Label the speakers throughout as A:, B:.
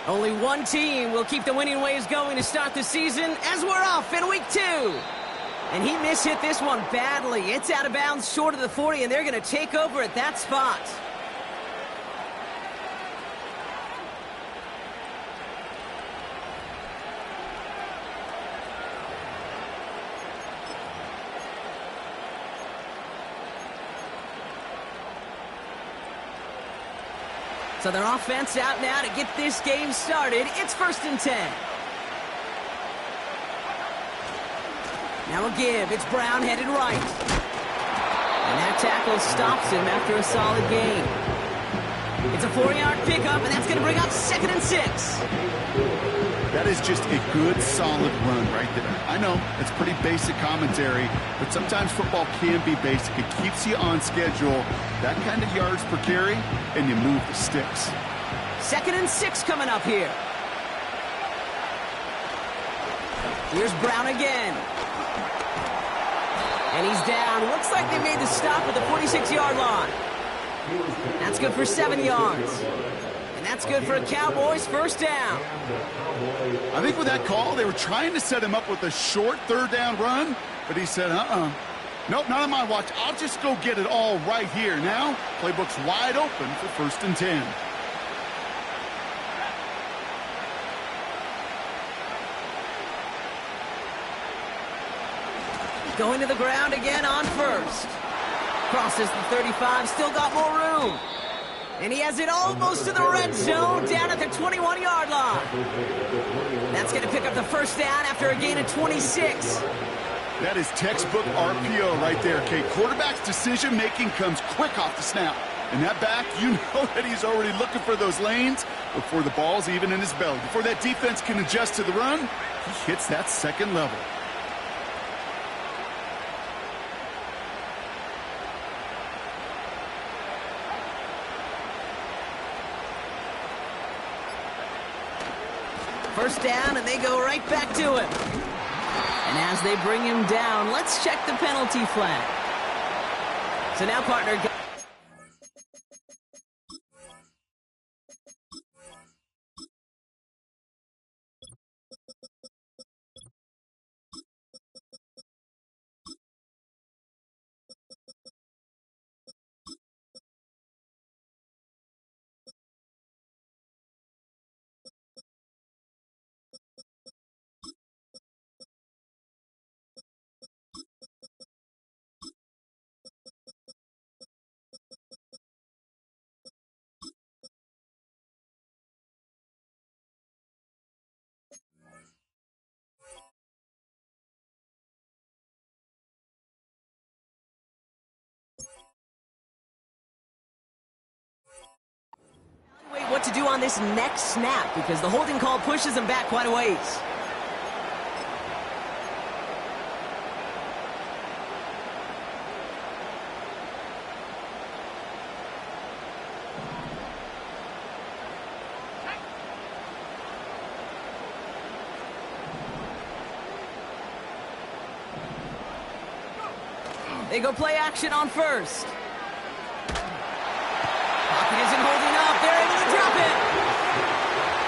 A: Only one team will keep the winning ways going to start the season as we're off in week 2. And he mishit this one badly. It's out of bounds short of the 40, and they're going to take over at that spot. So their offense out now to get this game started. It's 1st and 10. Now a give. It's Brown headed right. And that tackle stops him after a solid gain. It's a 4-yard pickup, and that's going to bring up 2nd and 6.
B: That is just a good, solid run right there. I know, it's pretty basic commentary, but sometimes football can be basic. It keeps you on schedule, that kind of yards per carry, and you move the sticks.
A: 2nd and 6 coming up here. Here's Brown again. And he's down. Looks like they made the stop at the 46-yard line. That's good for 7 yards. And that's good for a Cowboys 1st down.
B: I think with that call, they were trying to set him up with a short 3rd down run, but he said, nope, not on my watch. I'll just go get it all right here. Now, playbook's wide open for 1st and 10.
A: Going to the ground again on 1st. Crosses the 35, still got more room. And he has it almost to the red zone, down at the 21-yard line. That's going to pick up the 1st down after a gain of 26.
B: That is textbook RPO right there, Kate. Quarterback's decision-making comes quick off the snap. And that back, you know that he's already looking for those lanes before the ball's even in his belly. Before that defense can adjust to the run, he hits that 2nd level.
A: First down, and they go right back to him. And as they bring him down, let's check the penalty flag. So now, partner... what to do on this next snap because the holding call pushes him back quite a ways. They go play action on 1st. Pocket isn't holding up. They're able to drop it.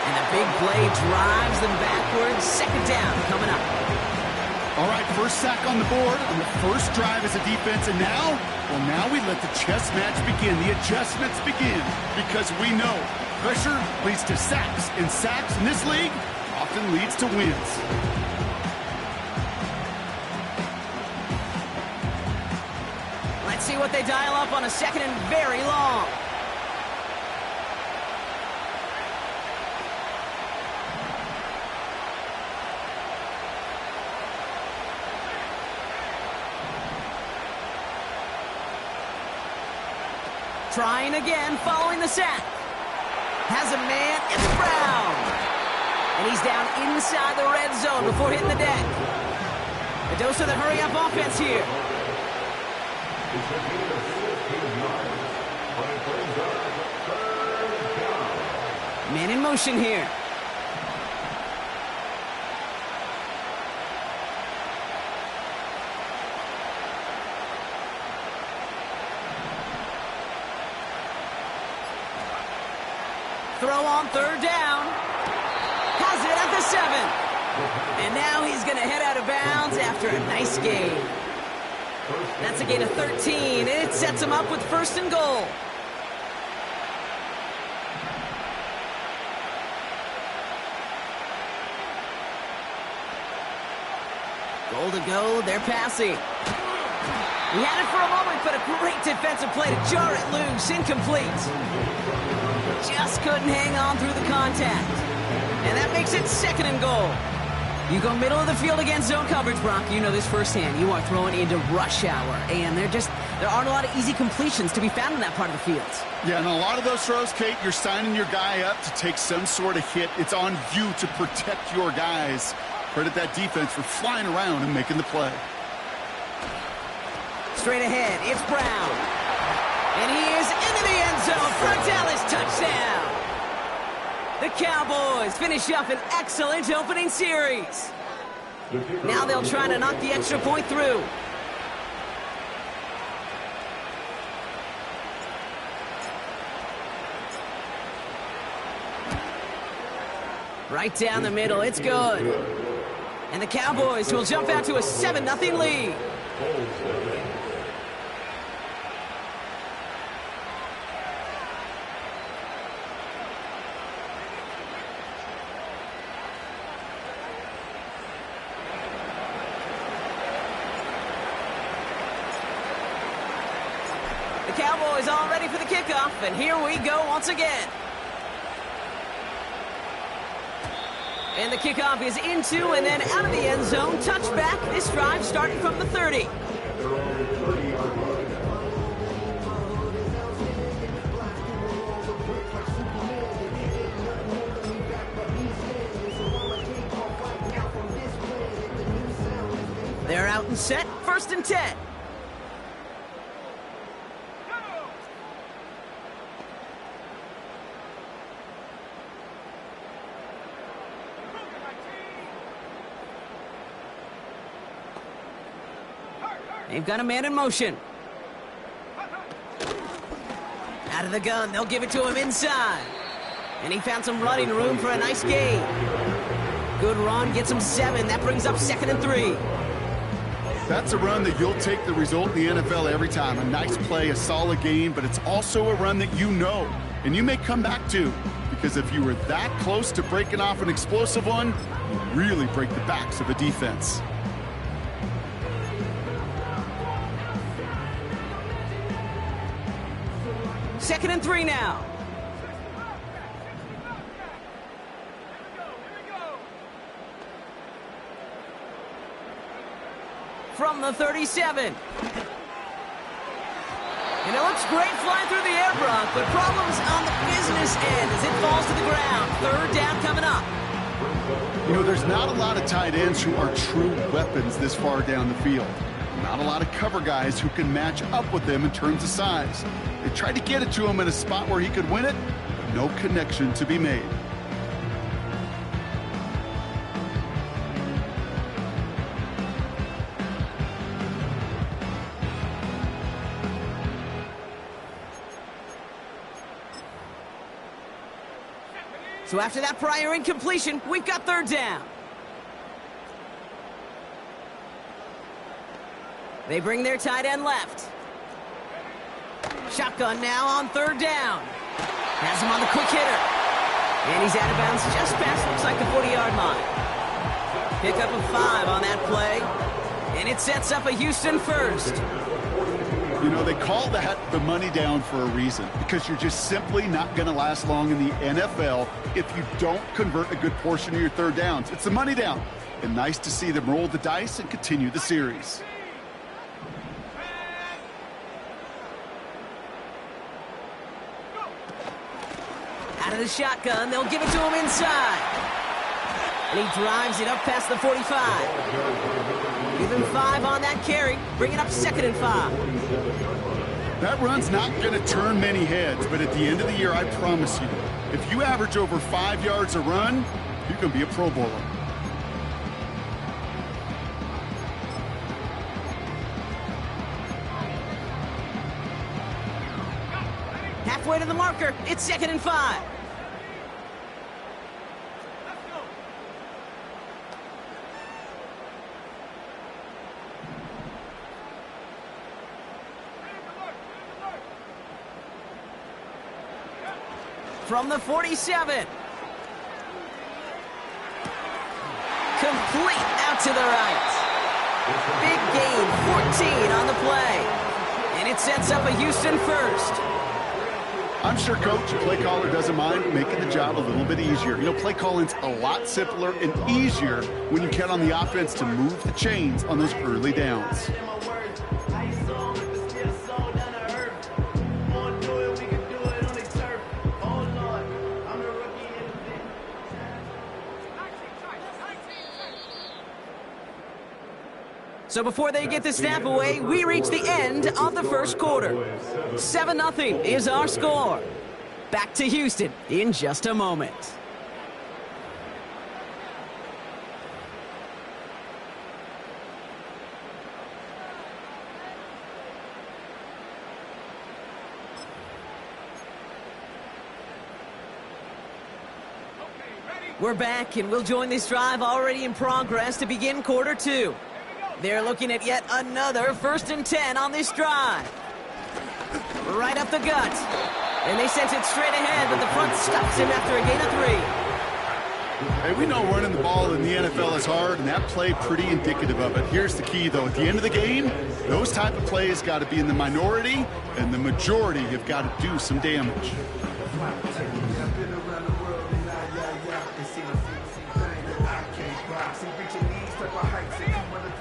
A: And the big play drives them backwards. 2nd down coming up.
B: All right, 1st sack on the board on the 1st drive as a defense. And now, well, now we let the chess match begin. The adjustments begin because we know pressure leads to sacks. And sacks in this league often leads to wins.
A: Let's see what they dial up on a 2nd and very long. Trying again, following the sack. Has a man, it's Brown. And he's down inside the red zone before hitting the deck. A dose of the hurry-up offense here. Man in motion here. Throw on 3rd down. at the 7. And now he's going to head out of bounds after a nice gain. That's a gain of 13, and it sets him up with 1st and goal. Goal to go, they're passing. He had it for a moment, but a great defensive play to jar it loose, incomplete. Just couldn't hang on through the contact. And that makes it 2nd and goal. You go middle of the field against zone coverage, Brock. You know this firsthand. You are throwing into rush hour, and there aren't a lot of easy completions to be found in that part of the field.
B: Yeah, and a lot of those throws, Kate, you're signing your guy up to take some sort of hit. It's on you to protect your guys. Credit that defense for flying around and making the play.
A: Straight ahead, it's Brown. And he is into the end zone for a Dallas touchdown. The Cowboys finish up an excellent opening series. Now they'll try to knock the extra point through. Right down the middle, it's good. And the Cowboys will jump out to a 7-0 lead. The Cowboys all ready for the kickoff, and here we go once again. And the kickoff is into and then out of the end zone. Touchback, this drive starting from the 30. They're out and set, 1st and 10. They've got a man in motion. Out of the gun, they'll give it to him inside. And he found some running room for a nice gain. Good run, gets him 7. That brings up 2nd and 3.
B: That's a run that you'll take the result in the NFL every time. A nice play, a solid gain, but it's also a run that you know, and you may come back to. Because if you were that close to breaking off an explosive one, you really break the backs of a defense.
A: Second and 3 now. From the 37. And it looks great flying through the air, Brock, but problems on the business end as it falls to the ground. 3rd down coming up.
B: You know, there's not a lot of tight ends who are true weapons this far down the field. Not a lot of cover guys who can match up with them in terms of size. They tried to get it to him in a spot where he could win it, but no connection to be made.
A: So after that prior incompletion, we've got 3rd down. They bring their tight end left. Shotgun now on 3rd down. Has him on the quick hitter. And he's out of bounds just past, looks like the 40-yard line. Pick up a 5 on that play. And it sets up a Houston 1st.
B: You know, they call that the money down for a reason, because you're just simply not going to last long in the NFL if you don't convert a good portion of your 3rd downs. It's the money down. And nice to see them roll the dice and continue the series.
A: Out of the shotgun, they'll give it to him inside. And he drives it up past the 45. Give him 5 on that carry. Bring it up 2nd and 5.
B: That run's not going to turn many heads, but at the end of the year, I promise you, if you average over 5 yards a run, you can be a Pro Bowler.
A: Halfway to the marker, it's 2nd and 5. from the 47. Complete out to the right. Big gain, 14 on the play. And it sets up a Houston first.
B: I'm sure Coach, play caller, doesn't mind making the job a little bit easier. You know, play calling's a lot simpler and easier when you count on the offense to move the chains on those early downs.
A: So before they get the snap away, we reach the end of the first quarter. 7-0 is our score. Back to Houston in just a moment. We're back, and we'll join this drive already in progress to begin quarter two. They're looking at yet another 1st and 10 on this drive. Right up the gut. And they sent it straight ahead, but the front stops him after a gain of 3.
B: Hey, we know running the ball in the NFL is hard, and that play pretty indicative of it. Here's the key, though. At the end of the game, those type of plays got to be in the minority, and the majority have got to do some damage.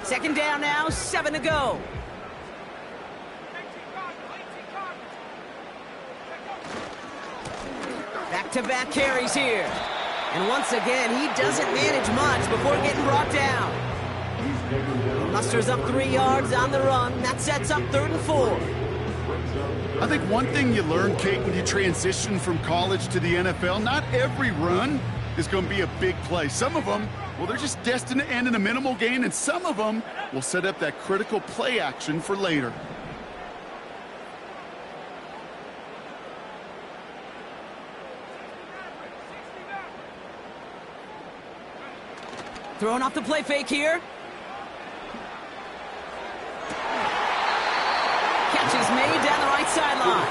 A: Second down now, 7 to go. Back-to-back carries here. And once again, he doesn't manage much before getting brought down. He musters up 3 yards on the run. That sets up 3rd and 4.
B: I think one thing you learn, Kate, when you transition from college to the NFL, not every run is going to be a big play. Some of them, well, they're just destined to end in a minimal gain, and some of them will set up that critical play action for later.
A: Throwing off the play fake here. Catch is made down the right sideline.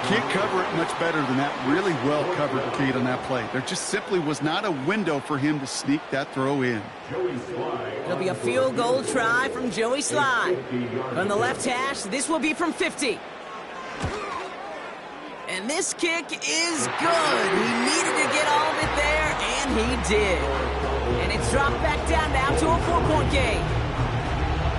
B: Can't cover it much better than that. Really well covered, Kate, on that play. There just simply was not a window for him to sneak that throw in.
A: It'll be a field goal try from Joey Sly. From the left hash, this will be from 50. And this kick is good. He needed to get all of it there, and he did. And it's dropped back down now to a 4-point game.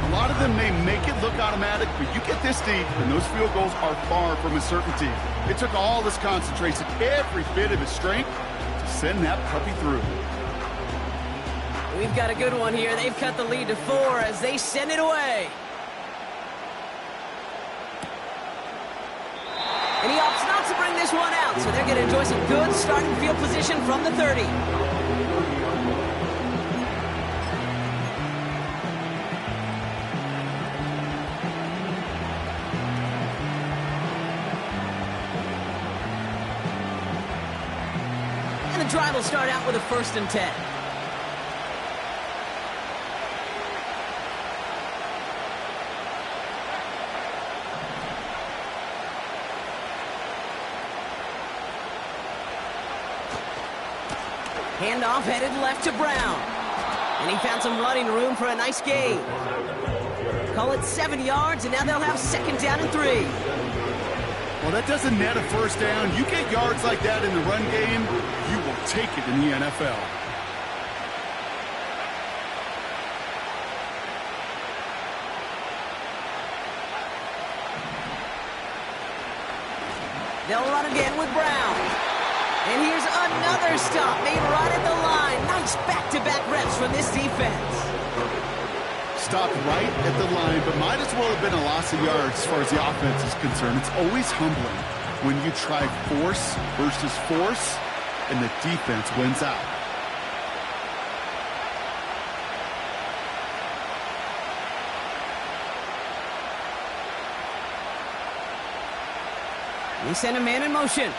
B: A lot of them may make it look automatic, but you get this deep, and those field goals are far from a certainty. It took all his concentration, every bit of his strength, to send that puppy through.
A: We've got a good one here. They've cut the lead to 4 as they send it away. And he opts not to bring this one out, so they're going to enjoy some good starting field position from the 30. And the drive will start out with a 1st and 10. Handoff headed left to Brown. And he found some running room for a nice gain. Call it 7 yards, and now they'll have 2nd down and 3.
B: Well, that doesn't net a 1st down. You get yards like that in the run game, you will take it in the NFL.
A: They'll run again with Brown. And here's another stop made right at the line. Nice back-to-back reps from this defense.
B: Stopped right at the line, but might as well have been a loss of yards as far as the offense is concerned. It's always humbling when you try force versus force, and the defense wins out.
A: They send a man in motion.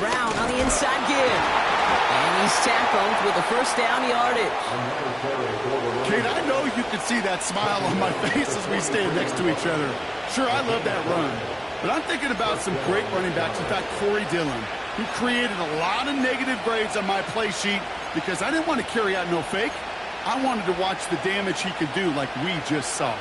A: Brown on the inside give. And he's tackled with a 1st down yardage.
B: Kate, I know you can see that smile on my face as we stand next to each other. Sure, I love that run. But I'm thinking about some great running backs. In fact, Corey Dillon, who created a lot of negative grades on my play sheet because I didn't want to carry out no fake. I wanted to watch the damage he could do like we just saw.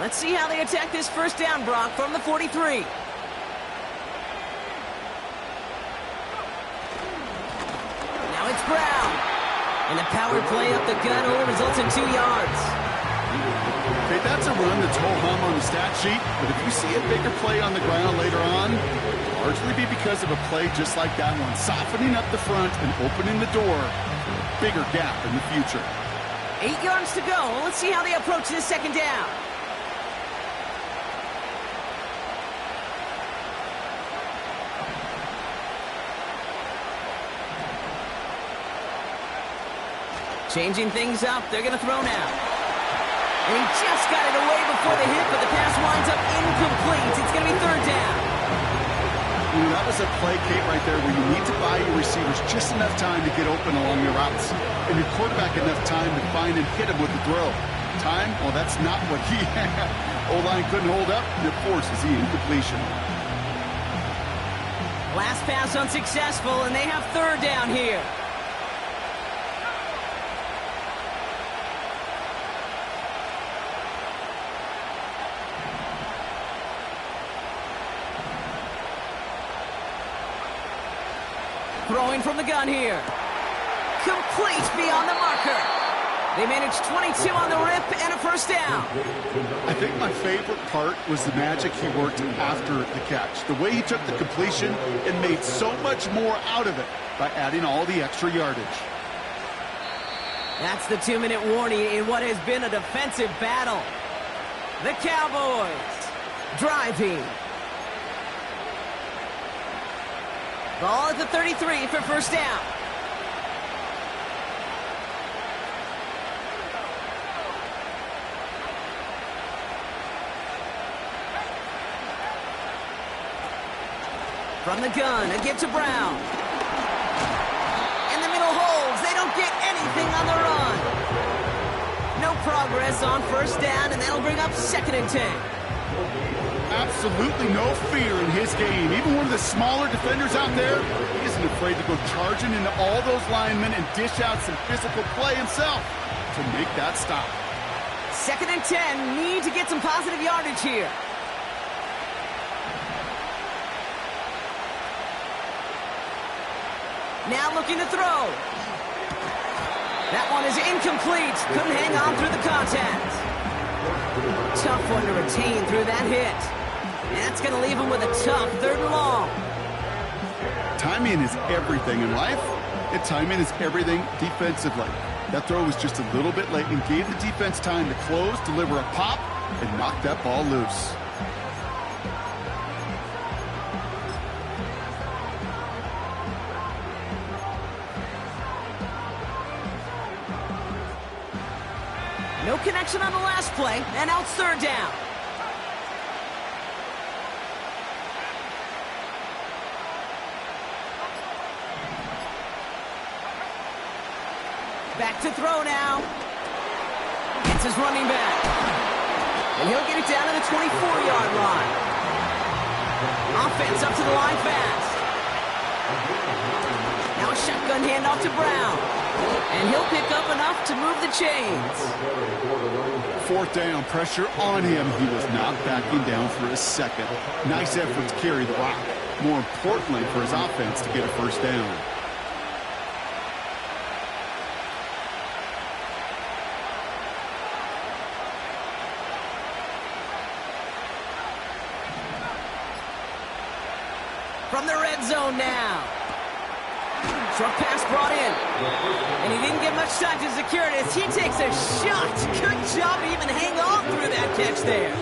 A: Let's see how they attack this first down, Brock, from the 43. Now it's Brown. And the power play up the gut only results in 2 yards.
B: Okay, that's a run that's ho-hum on the stat sheet, but if you see a bigger play on the ground later on, it'll largely be because of a play just like that one, softening up the front and opening the door for a bigger gap in the future.
A: 8 yards to go. Let's see how they approach this second down. Changing things up, they're going to throw now. And he just got it away before the hit, but the pass winds up incomplete. It's going to be third down.
B: Ooh, that was a play, Kate, right there where you need to buy your receivers just enough time to get open along your routes. And your quarterback enough time to find and hit him with the throw. Time? Well, that's not what he had. O-line couldn't hold up, and it forces the incompletion.
A: Last pass unsuccessful, and they have third down here. Throwing from the gun here. Complete beyond the marker. They managed 22 on the rip and a first down.
B: I think my favorite part was the magic he worked after the catch. The way he took the completion and made so much more out of it by adding all the extra yardage.
A: That's the 2-minute warning in what has been a defensive battle. The Cowboys driving. Ball at the 33 for first down. From the gun, a give to Brown. In the middle holds. They don't get anything on the run. No progress on first down, and that'll bring up 2nd and 10.
B: Absolutely no fear in his game. Even one of the smaller defenders out there, he isn't afraid to go charging into all those linemen and dish out some physical play himself to make that stop.
A: 2nd and 10, need to get some positive yardage here. Now looking to throw. That one is incomplete. Couldn't hang on through the contact. Tough one to retain through that hit. That's going to leave him with a tough 3rd and long.
B: Timing is everything in life, and timing is everything defensively. That throw was just a little bit late and gave the defense time to close, deliver a pop, and knock that ball loose.
A: No connection on the last play, and now it's 3rd down. Back to throw now. It's his running back. And he'll get it down to the 24-yard line. Offense up to the line fast. Now a shotgun handoff to Brown. And he'll pick up enough to move the chains.
B: 4th down, pressure on him. He was not backing down for a second. Nice effort to carry the rock. More importantly, for his offense to get a first down.
A: From the red zone now. Short pass brought in. And he didn't get much time to secure it as he takes a shot. Good job to even hang on through that catch there.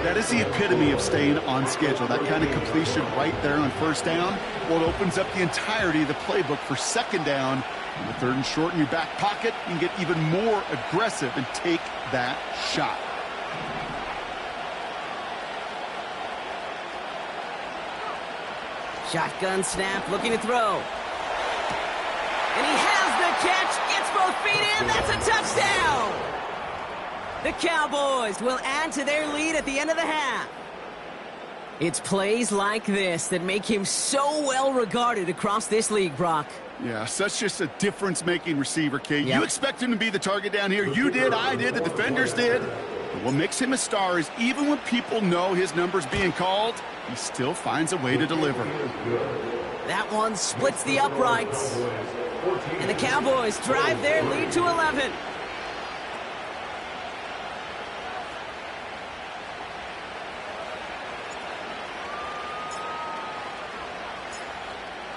B: That is the epitome of staying on schedule. That kind of completion right there on first down. Well, it opens up the entirety of the playbook for 2nd down. On the 3rd and short in your back pocket, you can get even more aggressive and take that shot.
A: Shotgun snap, looking to throw. And he has the catch, gets both feet in, that's a touchdown! The Cowboys will add to their lead at the end of the half. It's plays like this that make him so well regarded across this league, Brock.
B: Yeah, such just a difference-making receiver, Kate.
A: Yep.
B: You expect him to be the target down here. You did, I did, the defenders did. But what makes him a star is even when people know his number's being called, he still finds a way to deliver.
A: That one splits the uprights. And the Cowboys drive their lead to 11.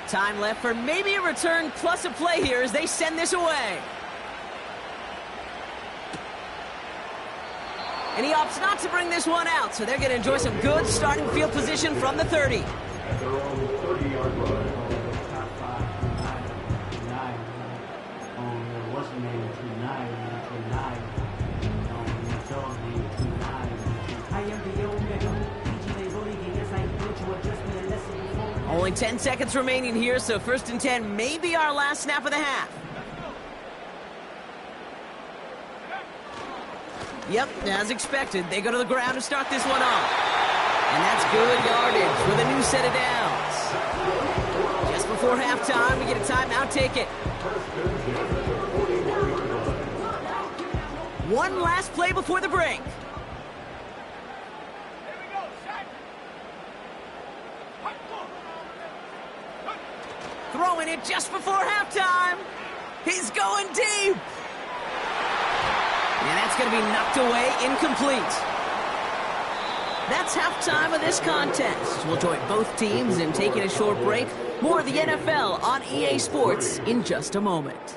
A: Time left for maybe a return plus a play here as they send this away. And he opts not to bring this one out, so they're going to enjoy some good starting field position from the 30.
C: At their own 30-yard line.
A: Only 10 seconds remaining here, so 1st and 10 may be our last snap of the half. Yep, as expected, they go to the ground to start this one off. And that's good yardage with a new set of downs. Just before halftime, we get a timeout, take it. One last play before the break. Throwing it just before halftime. He's going deep. And that's going to be knocked away, incomplete. That's halftime of this contest. We'll join both teams in taking a short break. More of the NFL on EA Sports in just a moment.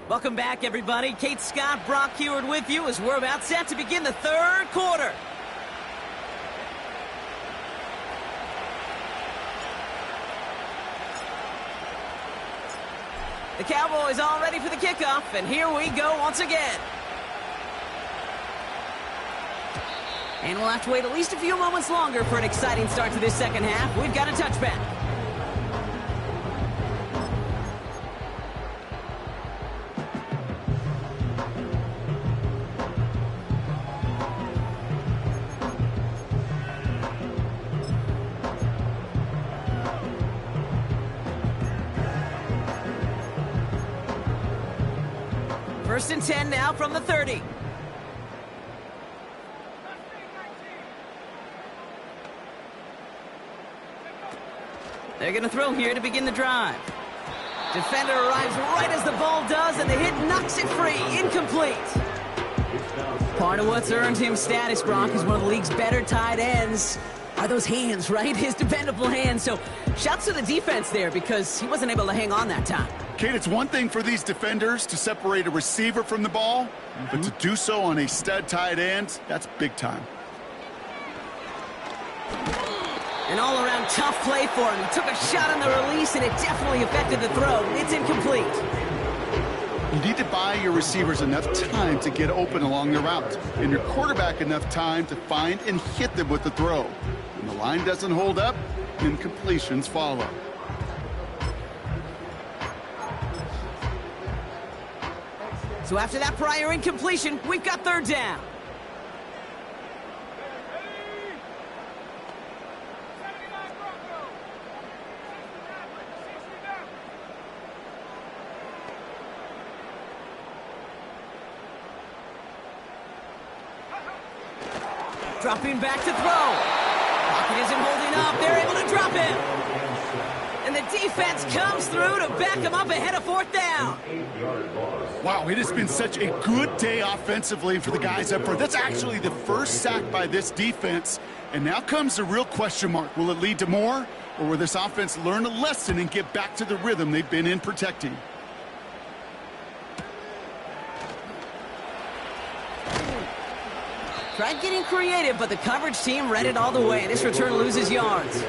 A: Welcome back, everybody. Kate Scott, Brock Heward with you as we're about set to begin the third quarter. The Cowboys all ready for the kickoff, and here we go once again. And we'll have to wait at least a few moments longer for an exciting start to this second half. We've got a touchback. First and 10 now from the 30. They're going to throw here to begin the drive. Defender arrives right as the ball does, and the hit knocks it free. Incomplete. Part of what's earned him status, Brock, is one of the league's better tight ends. Are those hands, right? His dependable hands. So shouts to the defense there because he wasn't able to hang on that time.
B: Kate, it's one thing for these defenders to separate a receiver from the ball, but to do so on a stud tight end, that's big time.
A: An all-around tough play for him. He took a shot on the release, and it definitely affected the throw. It's incomplete.
B: You need to buy your receivers enough time to get open along the route, and your quarterback enough time to find and hit them with the throw. When the line doesn't hold up, incompletions follow.
A: So after that prior incompletion, we've got third down. Dropping back to throw. Pocket isn't holding up. They're able to drop him. And the defense comes through to back him up ahead of fourth down.
B: Wow, it has been such a good day offensively for the guys up front. That's actually the first sack by this defense. And now comes the real question mark. Will it lead to more? Or will this offense learn a lesson and get back to the rhythm they've been in protecting?
A: Tried getting creative, but the coverage team read it all the way. This return loses yards.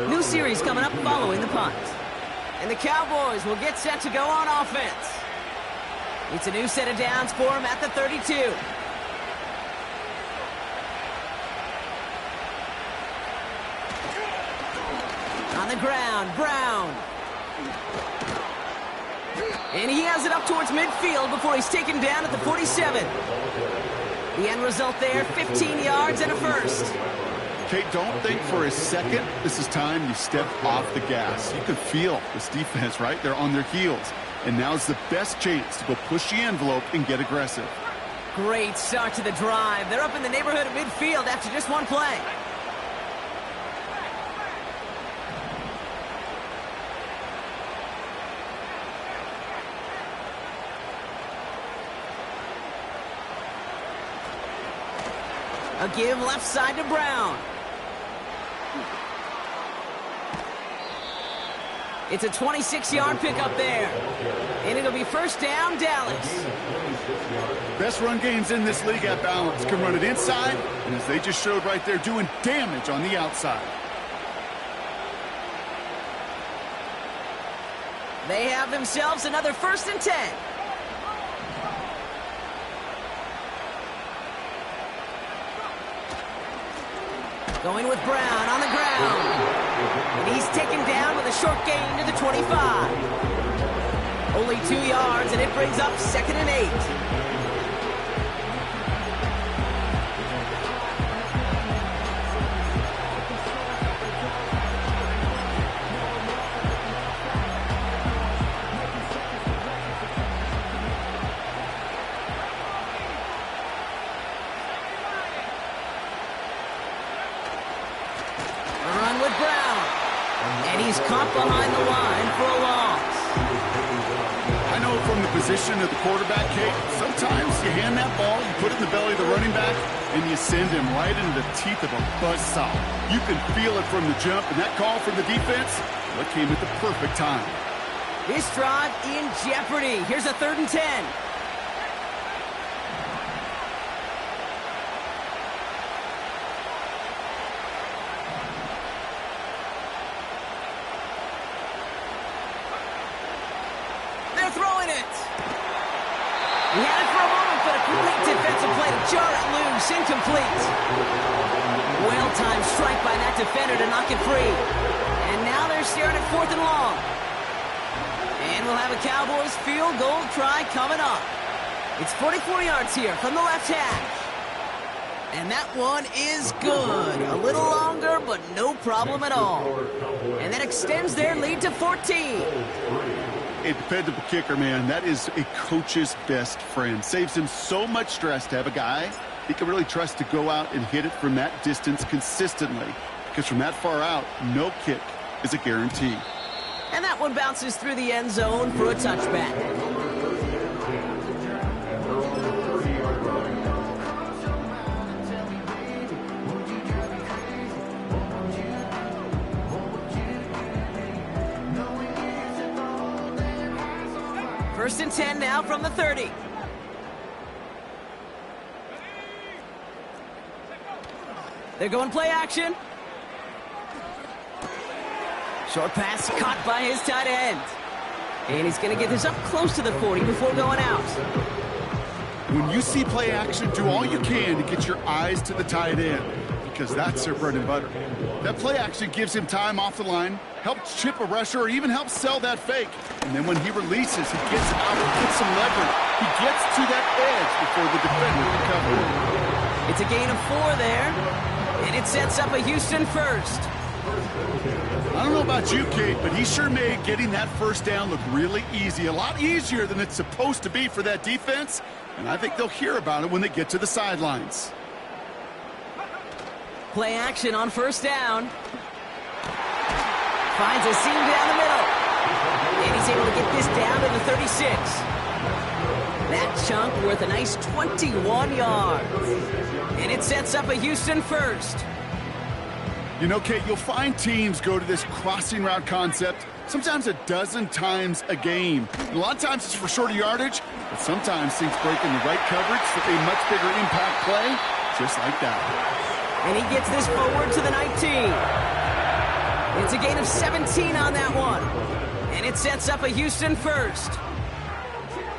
A: New series coming up following the punt. And the Cowboys will get set to go on offense. It's a new set of downs for them at the 32. the ground, Brown. And he has it up towards midfield before he's taken down at the 47. The end result there, 15 yards and a first.
B: Kate, don't think for a second this is time you step off the gas. You can feel this defense, right? They're on their heels. And now's the best chance to go push the envelope and get aggressive.
A: Great start to the drive. They're up in the neighborhood of midfield after just one play. A give left side to Brown. It's a 26-yard pickup there. And it'll be first down, Dallas.
B: Best run games in this league at balance. Can run it inside, and as they just showed right there, doing damage on the outside.
A: They have themselves another 1st and 10. Going with Brown on the ground. And he's taken down with a short gain to the 25. Only 2 yards, and it brings up 2nd and 8. Caught behind the line for a loss.
B: I know from the position of the quarterback, Kate, sometimes you hand that ball, you put it in the belly of the running back, and you send him right into the teeth of a buzzsaw. You can feel it from the jump, and that call from the defense, well, it came at the perfect time.
A: This drive in jeopardy. Here's a 3rd and 10. He had it for a moment, but a complete defensive play to jar it loose, incomplete. Well-timed strike by that defender to knock it free. And now they're staring at 4th and long. And we'll have a Cowboys field goal try coming up. It's 44 yards here from the left hash. And that one is good. A little longer, but no problem at all. And that extends their lead to 14.
B: A dependable kicker, man. That is a coach's best friend. Saves him so much stress to have a guy he can really trust to go out and hit it from that distance consistently. Because from that far out, no kick is a guarantee.
A: And that one bounces through the end zone for a touchback. First and 10 now from the 30. They're going play action. Short pass caught by his tight end. And he's going to get this up close to the 40 before going out.
B: When you see play action, do all you can to get your eyes to the tight end, because that's their bread and butter. That play action gives him time off the line, helps chip a rusher, or even helps sell that fake. And then when he releases, he gets out and gets some leverage. He gets to that edge before the defender can cover him.
A: It's a gain of 4 there, and it sets up a Houston first.
B: I don't know about you, Kate, but he sure made getting that first down look really easy. A lot easier than it's supposed to be for that defense. And I think they'll hear about it when they get to the sidelines.
A: Play action on first down. Finds a seam down the middle. And he's able to get this down to the 36. That chunk worth a nice 21 yards. And it sets up a Houston first.
B: You know, Kate, you'll find teams go to this crossing route concept sometimes a dozen times a game. And a lot of times it's for shorter yardage, but sometimes things break in the right coverage for a much bigger impact play, just like that.
A: And he gets this forward to the 19. It's a gain of 17 on that one. And it sets up a Houston first.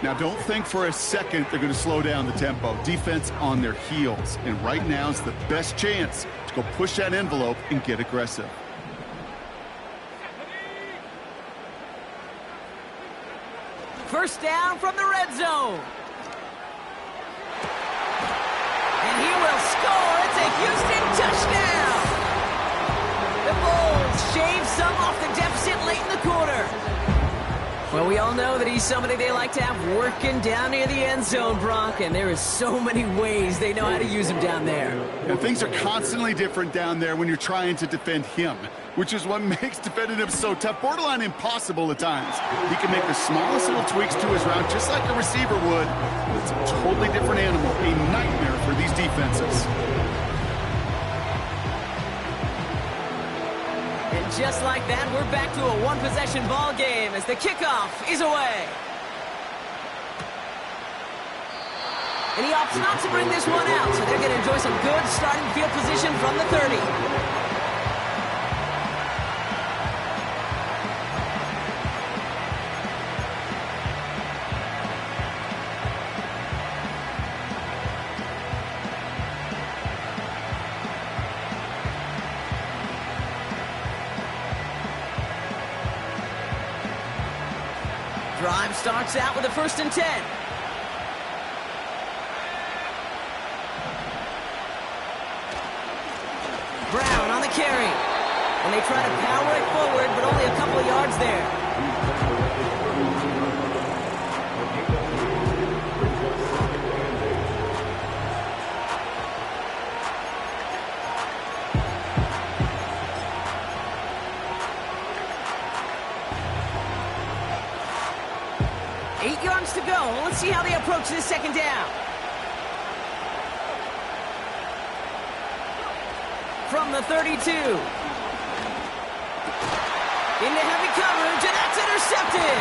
B: Now, don't think for a second they're going to slow down the tempo. Defense on their heels. And right now is the best chance to go push that envelope and get aggressive.
A: First down from the red zone. And he will score. It's a Houston touchdown. The Bulls shave some off the deficit late in the quarter. Well, we all know that he's somebody they like to have working down near the end zone, Brock, and there is so many ways they know how to use him down there.
B: And things are constantly different down there when you're trying to defend him, which is what makes defending him so tough, borderline impossible at times. He can make the smallest little tweaks to his route just like a receiver would. It's a totally different animal, a nightmare for these defenses.
A: And just like that, we're back to a one-possession ball game as the kickoff is away. And he opts not to bring this one out, so they're going to enjoy some good starting field position from the 30. Drive starts out with a 1st and 10. Brown on the carry. And they try to power it forward, but only a couple of yards there. 8 yards to go. Let's see how they approach this 2nd down. From the 32. Into heavy coverage, and that's intercepted.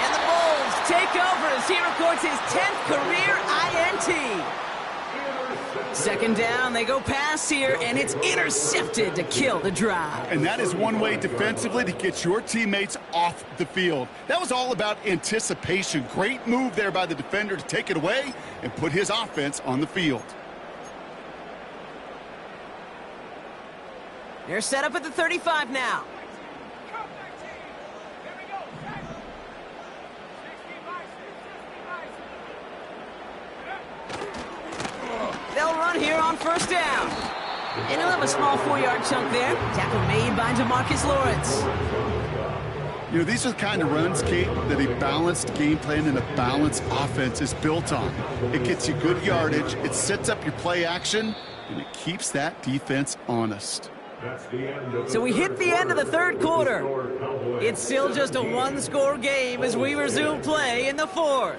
A: And the Bulls take over as he records his 10th career INT. 2nd down, they go pass here, and it's intercepted to kill the drive.
B: And that is one way defensively to get your teammates off the field. That was all about anticipation. Great move there by the defender to take it away and put his offense on the field.
A: They're set up at the 35 now. They'll run here on 1st down. And he'll have a small 4-yard chunk there. Tackle made by DeMarcus Lawrence.
B: You know, these are the kind of runs, Kate, that a balanced game plan and a balanced offense is built on. It gets you good yardage, it sets up your play action, and it keeps that defense honest.
A: So we hit the end of the 3rd quarter. It's still just a one-score game as we resume play in the 4th.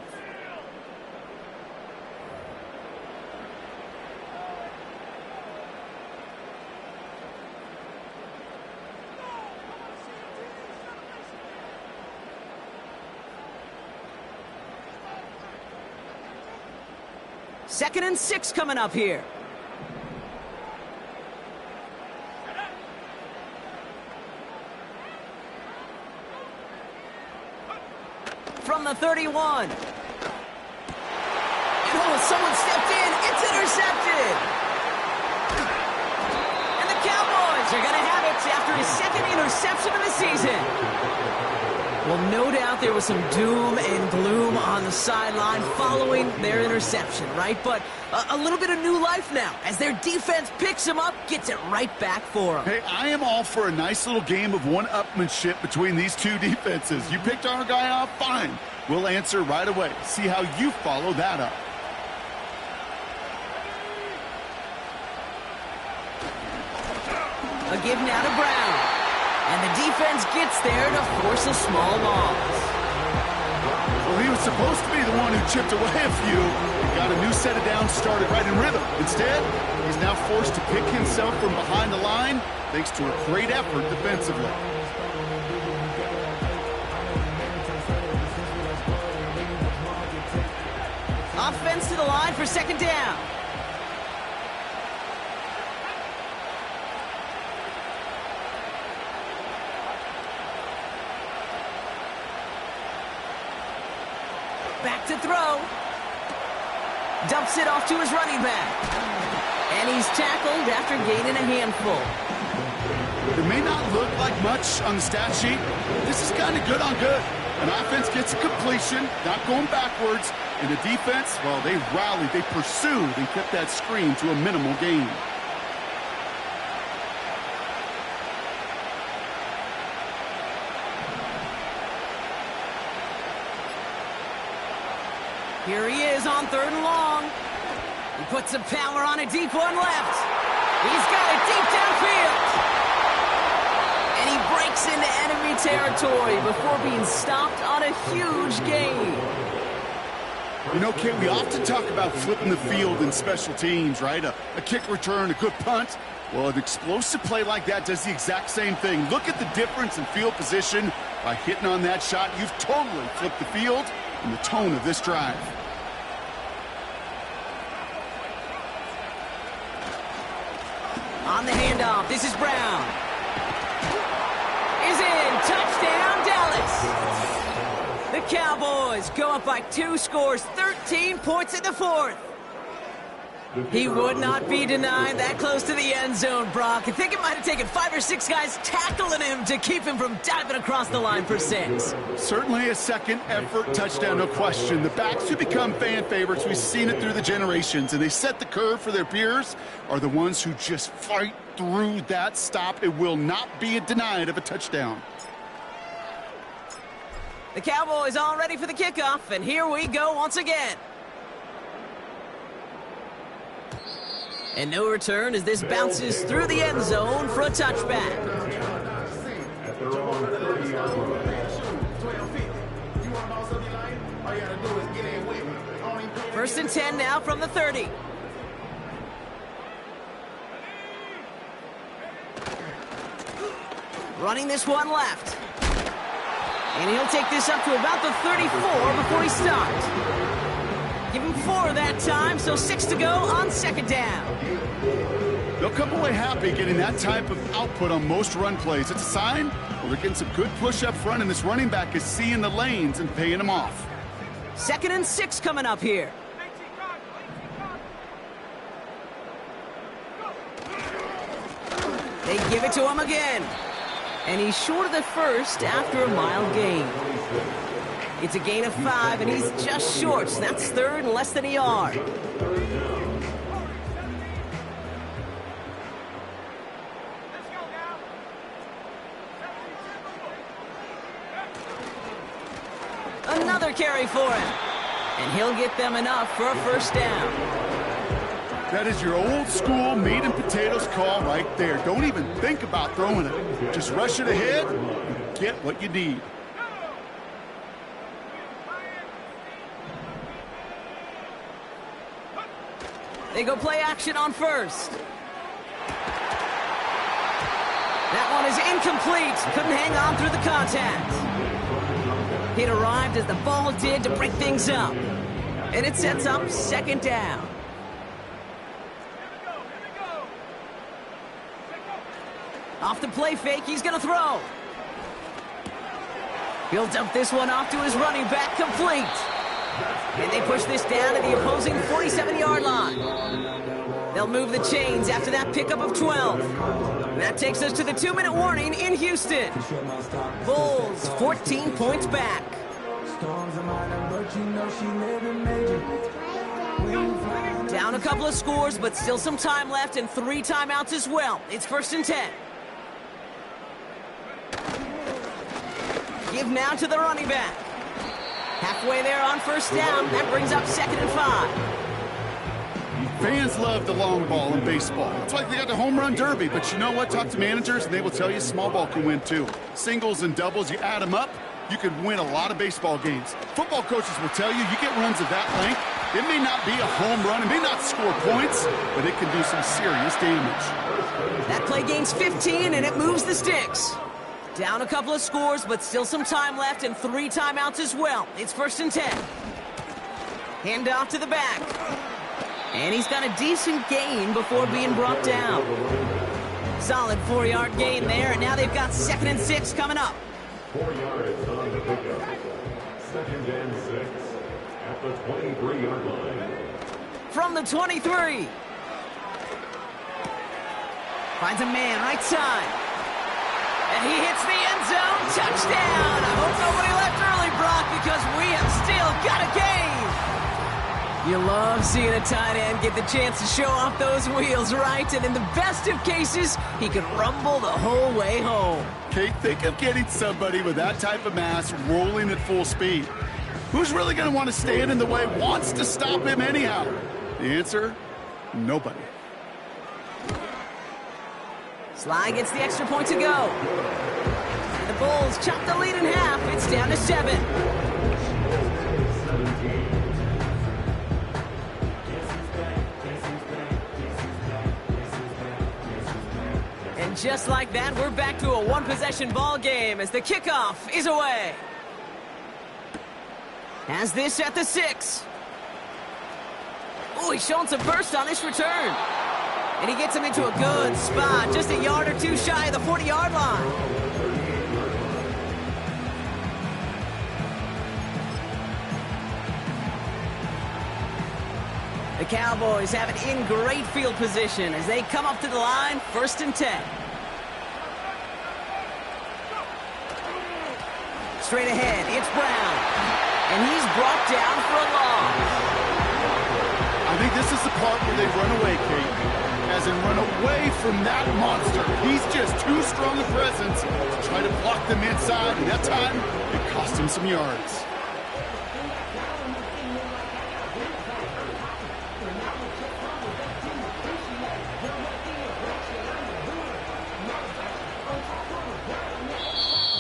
A: Second and 6 coming up here. From the 31. And oh, someone stepped in. It's intercepted. And the Cowboys are going to have it after his 2nd interception of the season. Well, no doubt there was some doom and gloom on the sideline following their interception, right? But a little bit of new life now as their defense picks him up, gets it right back for them.
B: Hey, I am all for a nice little game of one-upmanship between these two defenses. You picked our guy off, fine. We'll answer right away. See how you follow that up.
A: A give now to Brown. And the defense gets there to force a small loss.
B: Well, he was supposed to be the one who chipped away a few and got a new set of downs started right in rhythm. Instead, he's now forced to pick himself from behind the line thanks to a great effort defensively.
A: Offense to the line for 2nd down. Back to throw. Dumps it off to his running back. And he's tackled after gaining a handful.
B: It may not look like much on the stat sheet. This is kind of good on good. An offense gets a completion, not going backwards, and the defense, well, they rallied, they pursued, and kept that screen to a minimal gain.
A: Here he is on 3rd and long. He puts some power on a deep one left. He's got it deep downfield. And he breaks into enemy territory before being stopped on a huge gain.
B: You know, Kate, we often talk about flipping the field in special teams, right? A kick return, a good punt. Well, an explosive play like that does the exact same thing. Look at the difference in field position. By hitting on that shot, you've totally flipped the field and the tone of this drive.
A: On the handoff, this is Brown. Is in, touchdown Dallas. The Cowboys go up by 2 scores, 13 points in the 4th. He would not be denied that close to the end zone, Brock. I think it might have taken 5 or 6 guys tackling him to keep him from diving across the line for 6.
B: Certainly a second effort touchdown, no question. The backs who become fan favorites, we've seen it through the generations, and they set the curve for their peers, are the ones who just fight through that stop. It will not be denied of a touchdown.
A: The Cowboys all ready for the kickoff, and here we go once again. And no return as this bounces through the end zone for a touchback.
C: At their own 30-yard line.
A: 1st and 10 now from the 30. Running this one left. And he'll take this up to about the 34 before he stops. Give him 4 that time, so 6 to go on 2nd down.
B: They'll come away happy getting that type of output on most run plays. It's a sign, well, they're getting some good push up front, and this running back is seeing the lanes and paying them off.
A: 2nd and 6 coming up here. They give it to him again. And he's short of the first after a mile gain. It's a gain of 5, and he's just short. So that's 3rd and less than a yard. Another carry for him. And he'll get them enough for a 1st down.
B: That is your old school meat and potatoes call right there. Don't even think about throwing it. Just rush it ahead and get what you need.
A: They go play action on 1st. That one is incomplete. Couldn't hang on through the contact. It arrived as the ball did to break things up. And it sets up 2nd down. Off the play fake, he's going to throw. He'll dump this one off to his running back, complete. And they push this down to the opposing 47-yard line. They'll move the chains after that pickup of 12. That takes us to the 2-minute warning in Houston. Bulls 14 points back. Down a couple of scores, but still some time left and 3 timeouts as well. It's 1st and 10. Give now to the running back. Halfway there on 1st down. That brings up 2nd and 5.
B: Fans love the long ball in baseball. That's why they got the home run derby. But you know what? Talk to managers, and they will tell you small ball can win too. Singles and doubles, you add them up, you can win a lot of baseball games. Football coaches will tell you get runs of that length. It may not be a home run, it may not score points, but it can do some serious damage.
A: That play gains 15, and it moves the sticks. Down a couple of scores, but still some time left and 3 timeouts as well. It's 1st and 10. Hand off to the back. And he's got a decent gain before being brought down. Solid 4-yard gain there, and now they've got 2nd and 6 coming up.
C: 4 yards on the pickup. 2nd and 6 at the 23-yard line.
A: From the 23. Finds a man right side. And he hits the end zone. Touchdown. I hope nobody left early, block because we have still got a game. You love seeing a tight end get the chance to show off those wheels, right? And in the best of cases, he could rumble the whole way home.
B: Kate, think of getting somebody with that type of mass rolling at full speed. Who's really going to want to stand in the way, wants to stop him anyhow? The answer, nobody.
A: Sly gets the extra point to go. And the Bulls chop the lead in half. It's down to 7. And just like that, we're back to a one-possession ball game as the kickoff is away. Has this at the 6. Oh, he's showing some burst on this return. And he gets him into a good spot, just a yard or two shy of the 40-yard line. The Cowboys have it in great field position as they come up to the line, 1st and 10. Straight ahead, it's Brown. And he's brought down for a loss.
B: I think this is the part where they run away, Kate. As in run away from that monster. He's just too strong a presence to try to block them inside, and that time, it cost him some yards.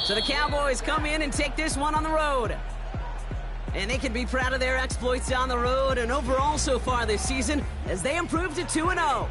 A: So the Cowboys come in and take this one on the road. And they can be proud of their exploits on the road and overall so far this season as they improve to 2-0.